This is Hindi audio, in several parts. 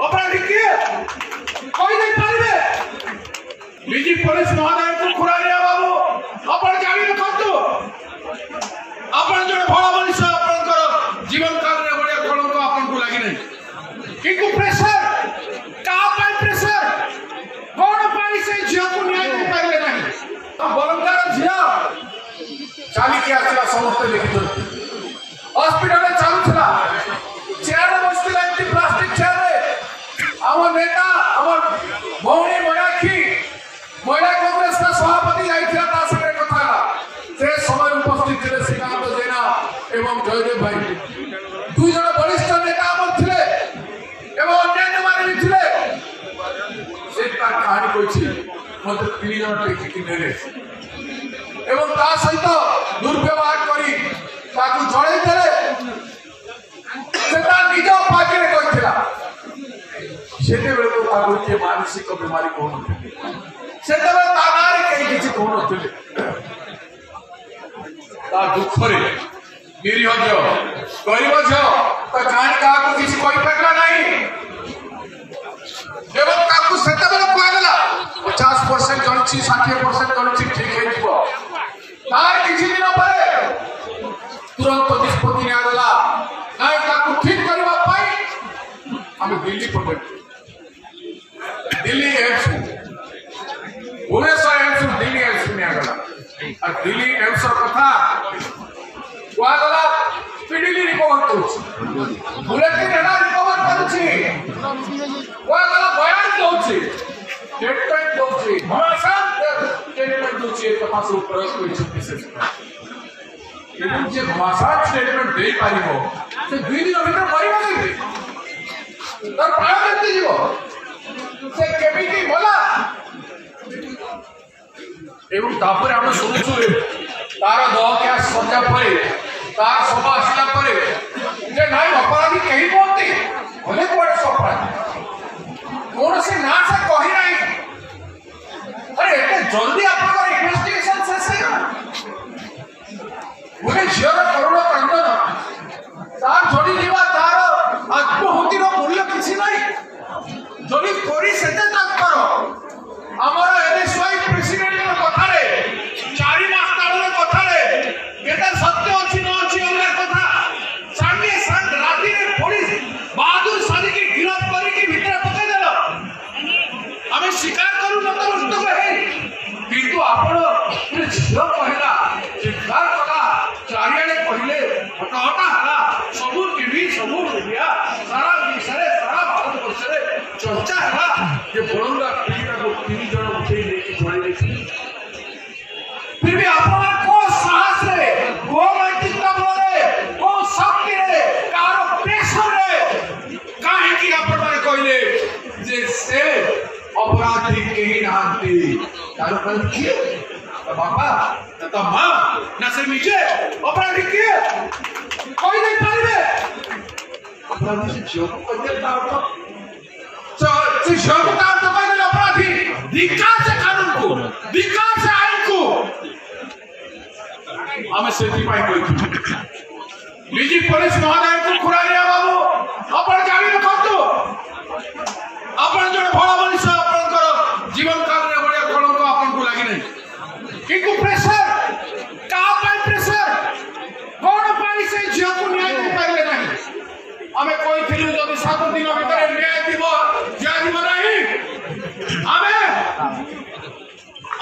अपराधी किए कोई नहीं पारे डीजी पुलिस महोदय को खुरानिया बाबू अपन जानी रखतु अपन जने भला मनुष्य आपनकर जीवन काल रे बड़े कलंक आपन को लागि नहीं किंतु प्रेशर का पाई प्रेशर कोन पाई से झियो को न्याय दे पाइले नहीं बलंगार झियो चाली के आछला समस्त लिखित हॉस्पिटल में चालू छला चेयर में बसला एंटी प्लास्टिक चेयर रे हमर नेता हमर भौणी मयाखी महिला कांग्रेस का सभापति जाइथिला ता संगे कथा से समय उपस्थित थे श्रीकांत जेना एवं जयदेव भाई दुई जन वरिष्ठ नेता हमर थिले एवं अन्य माने भी थिले से का कहानी कोछि मते तीन जन टेकी कि नेले एवं ता सहित दुर्व्यवहार करी ताकू जड़े देले सेता निज पाके रे कहिथिला सेते बेले तो ताकू के मानसिक बीमारी कोन सेते बेले तानारे कहि किछि कोन थिले ता दुख रे निरीह जो गरीब जो तो कान का को किसी कोई पकड़ा नहीं एवं काकू सेते बेले कहला 50% जणछि 60% जणछि ठीक है जीवो तार किछि दिन परे तुरंत निष्पत्ति नियागला नाय काकू ठीक करबा पाई हम दिल्ली पहुंचे Delhi AIIMS Bhubaneswar AIIMS Delhi AIIMS नियागला और दिल्ली एम्स कथा वागला स्पीडली रिकवर करछि बुलेटिन हेना रिकवर करछि वागला बयान दोछि स्टेटमेंट दोछि हमेशा स्टेटमेंट दोछि कथा से प्रयोग करछि विशेष एवं जे भाषा स्टेटमेंट दे पारिबो से 2 दिन भीतर मरिबो केबे तर प्राण केते जीवो से केबिटी भला एवं तापर हम सुनछु तार दह क्या सजा परे तार सभा आसिला परे जे नाइ अपराधी केही बोलते भले कोड अपराधी कोन से ना से कहि नाही अरे एते जल्दी आपन इन्वेस्टिगेशन से मुझे झियर करुण कांदन तार जोड़ी जीवा तार आत्महुति रो मूल्य किछि नाही जदी कोरी सेते तक करो हमर एनएसवाई प्रेसिडेंट रो कथा रे 4 मास तळर कथा रे केते सत्य अछि न अछि हमरा कथा संगे संग राती रे पुलिस बहादुर सादी के गिरफ्त करी के भीतर पके देलो हमें शिकार करू न तो नष्ट कहे किंतु आपण झियो कहला शिकार कला चारियाडे पहिले हटा हटा हला सबु टीवी सबु मीडिया सारा विषय सारा भारत वर्ष रे चर्चा हला जे बलंगा पीड़ा को 3 जन उठे लेके जोड़ी देखी फिर भी आपन को साहस रे को नैतिकता बोले को शक्ति रे कार प्रेशर रे काहे की आपन माने कहले जे से अपराधी केही नांती तार पर की बाबा तो मां ना से नीचे अपराधी किए कोई नहीं पारे अपराधी से जो को कहते दाव तो से जो को दाव तो कहते अपराधी धिक्कार से कानून को धिक्कार से आईन को हमें सेती पाई कोई डीजी पुलिस महोदय को खुरानिया बाबू अपन जानी रखतु अपन जने भला मनुष्य आपनकर जीवन काल रे बड़े कलंक आपन को लागि नहीं किंतु प्रेशर का पाई प्रेशर कोन पाई से झियो को न्याय दे पाइले नहीं हमें कोई थिलु जदी 7 दिन भीतर न्याय दिबो न्याय दिबो नहीं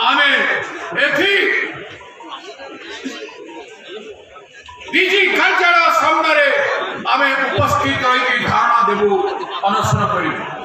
हमें एथि डीजी कार्यालय सामने हमें उपस्थित रही धारणा देबो अनुसरण करिबो।